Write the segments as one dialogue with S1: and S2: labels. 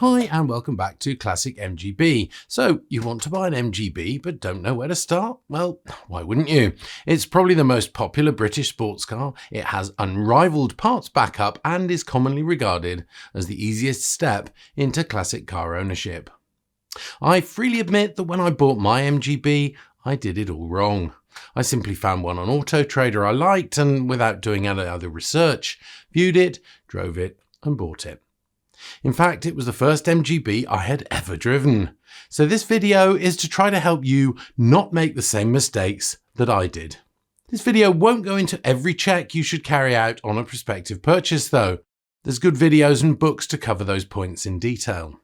S1: Hi and welcome back to Classic MGB. So you want to buy an MGB but don't know where to start? Well, why wouldn't you? It's probably the most popular British sports car, it has unrivaled parts backup and is commonly regarded as the easiest step into classic car ownership. I freely admit that when I bought my MGB, I did it all wrong. I simply found one on Auto Trader I liked and without doing any other research, viewed it, drove it and bought it. In fact, it was the first MGB I had ever driven. So this video is to try to help you not make the same mistakes that I did. This video won't go into every check you should carry out on a prospective purchase though. There's good videos and books to cover those points in detail.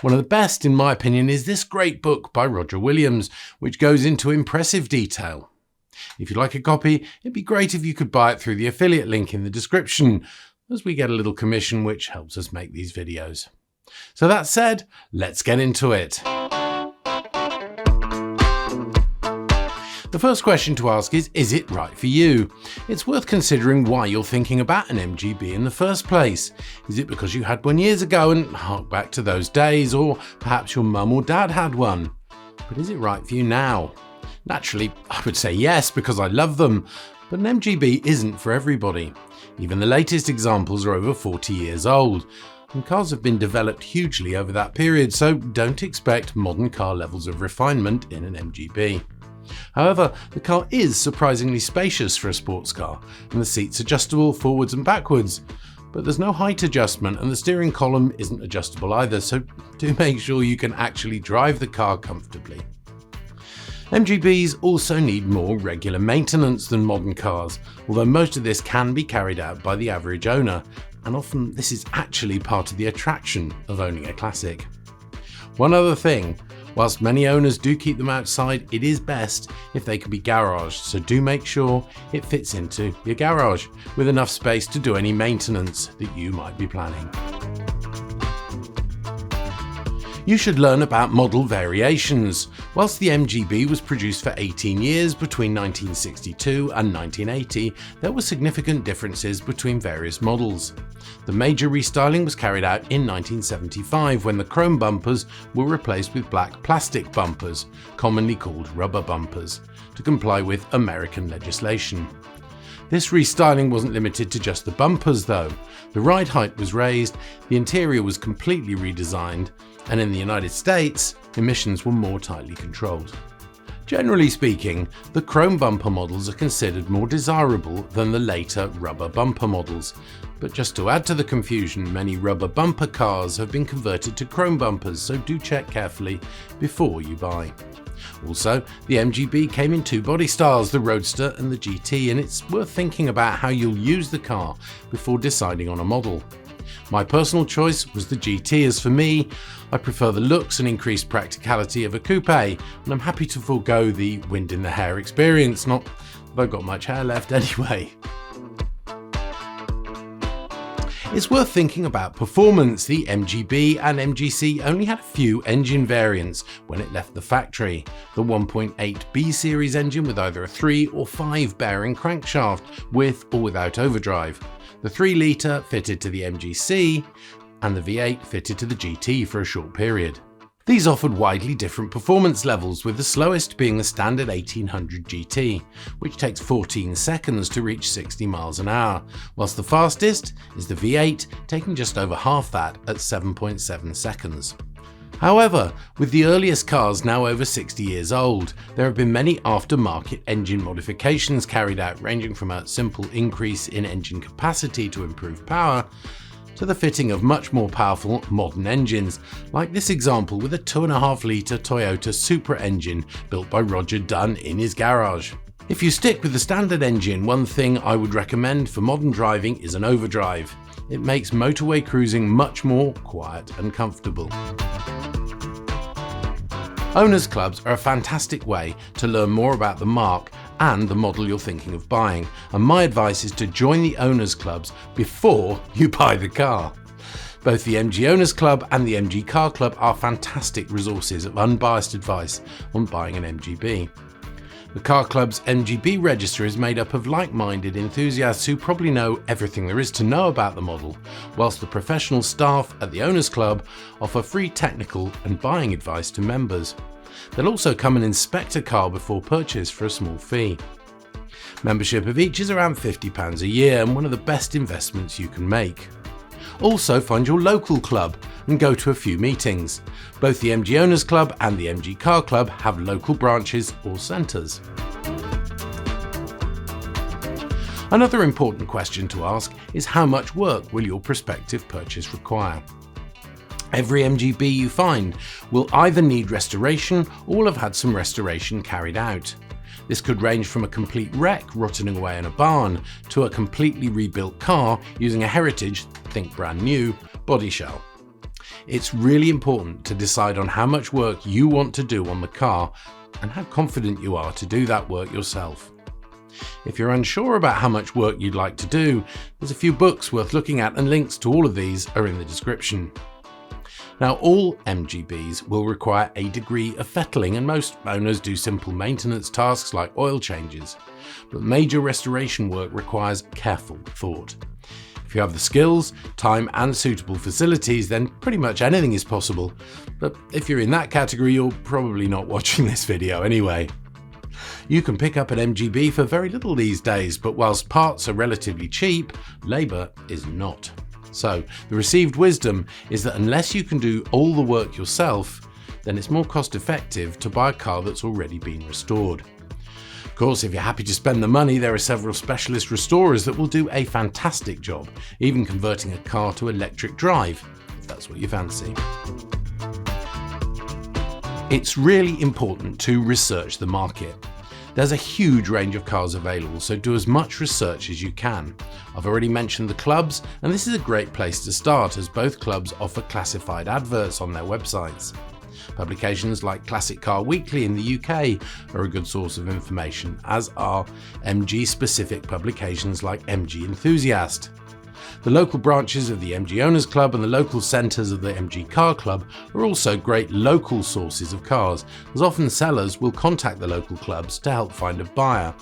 S1: One of the best, in my opinion, is this great book by Roger Williams, which goes into impressive detail. If you'd like a copy, it'd be great if you could buy it through the affiliate link in the description, as we get a little commission which helps us make these videos. So that said, let's get into it. The first question to ask is it right for you? It's worth considering why you're thinking about an MGB in the first place. Is it because you had one years ago and hark back to those days, or perhaps your mum or dad had one? But is it right for you now? Naturally, I would say yes because I love them, but an MGB isn't for everybody. Even the latest examples are over 40 years old, and cars have been developed hugely over that period, so don't expect modern car levels of refinement in an MGB. However, the car is surprisingly spacious for a sports car, and the seat's adjustable forwards and backwards. But there's no height adjustment and the steering column isn't adjustable either, so do make sure you can actually drive the car comfortably. MGBs also need more regular maintenance than modern cars, although most of this can be carried out by the average owner, and often this is actually part of the attraction of owning a classic. One other thing, whilst many owners do keep them outside, it is best if they can be garaged, so do make sure it fits into your garage, with enough space to do any maintenance that you might be planning. You should learn about model variations. Whilst the MGB was produced for 18 years between 1962 and 1980, there were significant differences between various models. The major restyling was carried out in 1975 when the chrome bumpers were replaced with black plastic bumpers, commonly called rubber bumpers, to comply with American legislation. This restyling wasn't limited to just the bumpers though. The ride height was raised, the interior was completely redesigned, and in the United States, emissions were more tightly controlled. Generally speaking, the chrome bumper models are considered more desirable than the later rubber bumper models. But just to add to the confusion, many rubber bumper cars have been converted to chrome bumpers, so do check carefully before you buy. Also, the MGB came in two body styles, the Roadster and the GT, and it's worth thinking about how you'll use the car before deciding on a model. My personal choice was the GT, as for me, I prefer the looks and increased practicality of a coupe, and I'm happy to forego the wind in the hair experience, not that I've got much hair left anyway. It's worth thinking about performance. The MGB and MGC only had a few engine variants when it left the factory. The 1.8 B series engine with either a 3 or 5 bearing crankshaft, with or without overdrive. The 3-litre fitted to the MGC, and the V8 fitted to the GT for a short period. These offered widely different performance levels, with the slowest being the standard 1800 GT, which takes 14 seconds to reach 60 miles an hour, whilst the fastest is the V8, taking just over half that at 7.7 seconds. However, with the earliest cars now over 60 years old, there have been many aftermarket engine modifications carried out, ranging from a simple increase in engine capacity to improve power, to the fitting of much more powerful modern engines, like this example with a 2.5-litre Toyota Supra engine built by Roger Dunn in his garage. If you stick with the standard engine, one thing I would recommend for modern driving is an overdrive. It makes motorway cruising much more quiet and comfortable. Owners clubs are a fantastic way to learn more about the marque and the model you're thinking of buying, and my advice is to join the owners clubs before you buy the car. Both the MG Owners Club and the MG Car Club are fantastic resources of unbiased advice on buying an MGB. The car club's MGB register is made up of like-minded enthusiasts who probably know everything there is to know about the model, whilst the professional staff at the Owners Club offer free technical and buying advice to members. They'll also come and inspect a car before purchase for a small fee. Membership of each is around £50 a year and one of the best investments you can make. Also find your local club and go to a few meetings. Both the MG Owners Club and the MG Car Club have local branches or centres. Another important question to ask is how much work will your prospective purchase require? Every MGB you find will either need restoration or will have had some restoration carried out. This could range from a complete wreck rotting away in a barn to a completely rebuilt car using a heritage, think brand new, body shell. It's really important to decide on how much work you want to do on the car and how confident you are to do that work yourself. If you're unsure about how much work you'd like to do, there's a few books worth looking at and links to all of these are in the description. Now, all MGBs will require a degree of fettling and most owners do simple maintenance tasks like oil changes, but major restoration work requires careful thought. If you have the skills, time and suitable facilities, then pretty much anything is possible, but if you're in that category, you're probably not watching this video anyway. You can pick up an MGB for very little these days, but whilst parts are relatively cheap, labour is not. So the received wisdom is that unless you can do all the work yourself, then it's more cost effective to buy a car that's already been restored. Of course, if you're happy to spend the money, there are several specialist restorers that will do a fantastic job, even converting a car to electric drive, if that's what you fancy. It's really important to research the market. There's a huge range of cars available, so do as much research as you can. I've already mentioned the clubs, and this is a great place to start as both clubs offer classified adverts on their websites. Publications like Classic Car Weekly in the UK are a good source of information, as are MG-specific publications like MG Enthusiast. The local branches of the MG Owners Club and the local centres of the MG Car Club are also great local sources of cars, as often sellers will contact the local clubs to help find a buyer.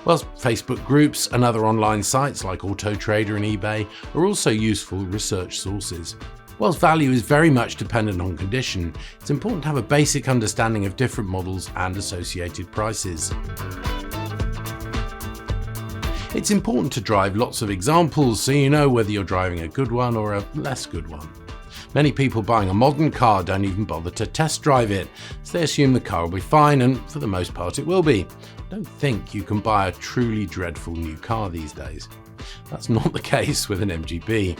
S1: Whilst Facebook groups and other online sites like Auto Trader and eBay are also useful research sources. Whilst value is very much dependent on condition, it's important to have a basic understanding of different models and associated prices. It's important to drive lots of examples so you know whether you're driving a good one or a less good one. Many people buying a modern car don't even bother to test drive it, so they assume the car will be fine, and for the most part it will be. I don't think you can buy a truly dreadful new car these days. That's not the case with an MGB.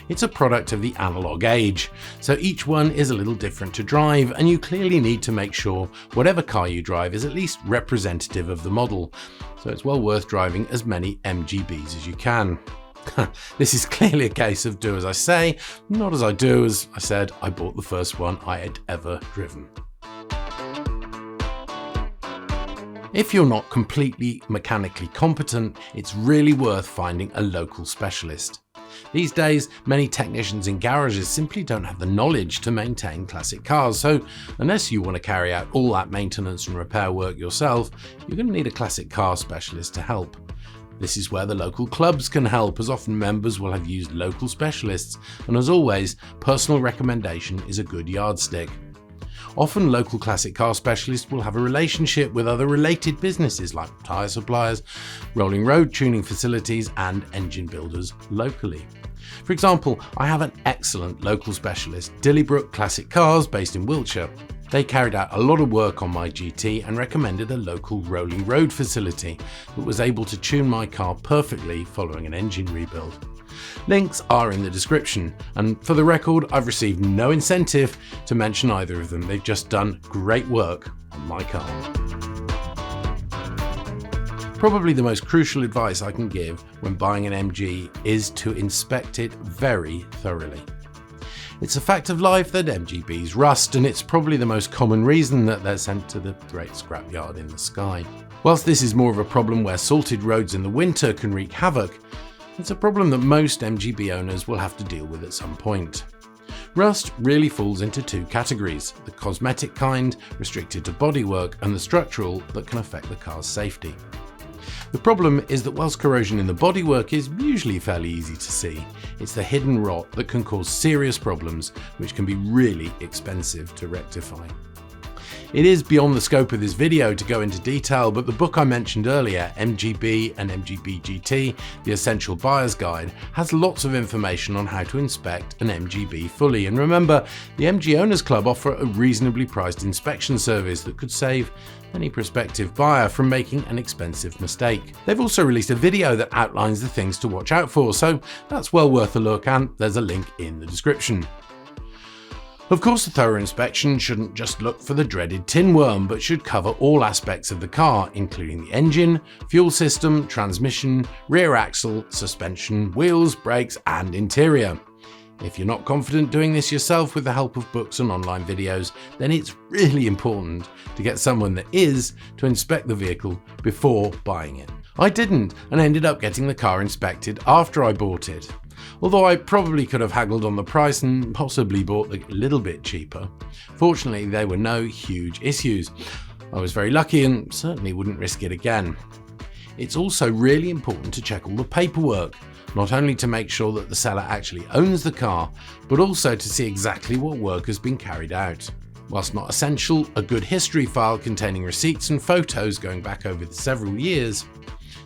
S1: It's a product of the analog age, so each one is a little different to drive, and you clearly need to make sure whatever car you drive is at least representative of the model, so it's well worth driving as many MGBs as you can. This is clearly a case of do as I say, not as I do. As I said, I bought the first one I had ever driven. If you're not completely mechanically competent, it's really worth finding a local specialist. These days, many technicians in garages simply don't have the knowledge to maintain classic cars, so unless you want to carry out all that maintenance and repair work yourself, you're going to need a classic car specialist to help. This is where the local clubs can help, as often members will have used local specialists, and as always, personal recommendation is a good yardstick. Often local classic car specialists will have a relationship with other related businesses like tyre suppliers, rolling road tuning facilities and engine builders locally. For example, I have an excellent local specialist, Dillybrook Classic Cars, based in Wiltshire. They carried out a lot of work on my GT and recommended a local rolling road facility that was able to tune my car perfectly following an engine rebuild. Links are in the description, and for the record, I've received no incentive to mention either of them. They've just done great work on my car. Probably the most crucial advice I can give when buying an MG is to inspect it very thoroughly. It's a fact of life that MGBs rust, and it's probably the most common reason that they're sent to the great scrapyard in the sky. Whilst this is more of a problem where salted roads in the winter can wreak havoc, it's a problem that most MGB owners will have to deal with at some point. Rust really falls into two categories: the cosmetic kind, restricted to bodywork, and the structural, that can affect the car's safety. The problem is that whilst corrosion in the bodywork is usually fairly easy to see, it's the hidden rot that can cause serious problems, which can be really expensive to rectify. It is beyond the scope of this video to go into detail, but the book I mentioned earlier, MGB and MGB-GT, The Essential Buyer's Guide, has lots of information on how to inspect an MGB fully. And remember, the MG Owners Club offer a reasonably priced inspection service that could save any prospective buyer from making an expensive mistake. They've also released a video that outlines the things to watch out for, so that's well worth a look, and there's a link in the description. Of course, a thorough inspection shouldn't just look for the dreaded tin worm, but should cover all aspects of the car, including the engine, fuel system, transmission, rear axle, suspension, wheels, brakes, and interior. If you're not confident doing this yourself with the help of books and online videos, then it's really important to get someone that is to inspect the vehicle before buying it. I didn't, and ended up getting the car inspected after I bought it. Although I probably could have haggled on the price and possibly bought a little bit cheaper. Fortunately, there were no huge issues. I was very lucky and certainly wouldn't risk it again. It's also really important to check all the paperwork, not only to make sure that the seller actually owns the car, but also to see exactly what work has been carried out. Whilst not essential, a good history file containing receipts and photos going back over several years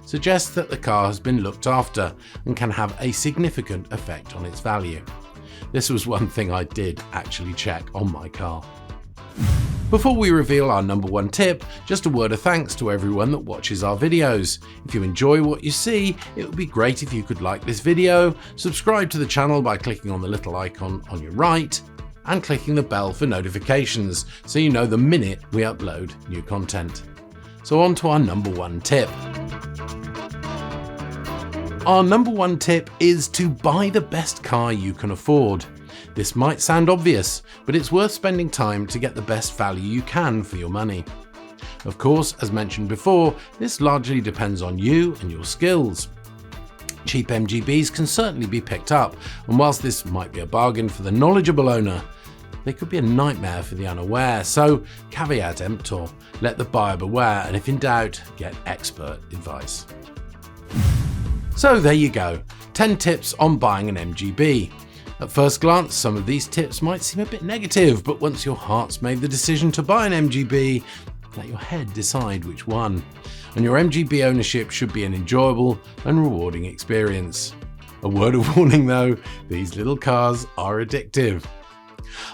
S1: suggests that the car has been looked after and can have a significant effect on its value. This was one thing I did actually check on my car. Before we reveal our number one tip, just a word of thanks to everyone that watches our videos. If you enjoy what you see, it would be great if you could like this video, subscribe to the channel by clicking on the little icon on your right, and clicking the bell for notifications so you know the minute we upload new content. So on to our number one tip. Our number one tip is to buy the best car you can afford. This might sound obvious, but it's worth spending time to get the best value you can for your money. Of course, as mentioned before, this largely depends on you and your skills. Cheap MGBs can certainly be picked up, and whilst this might be a bargain for the knowledgeable owner, they could be a nightmare for the unaware. So caveat emptor, let the buyer beware, and if in doubt, get expert advice. So there you go, 10 tips on buying an MGB. At first glance, some of these tips might seem a bit negative, but once your heart's made the decision to buy an MGB, let your head decide which one. And your MGB ownership should be an enjoyable and rewarding experience. A word of warning though, these little cars are addictive.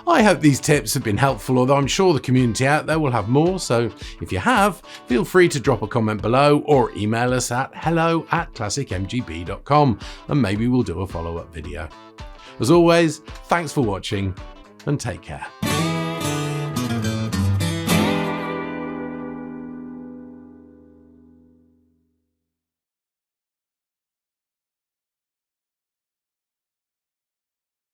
S1: I hope these tips have been helpful, although I'm sure the community out there will have more, so if you have, feel free to drop a comment below or email us at hello@classicmgb.com and maybe we'll do a follow-up video. As always, thanks for watching and take care.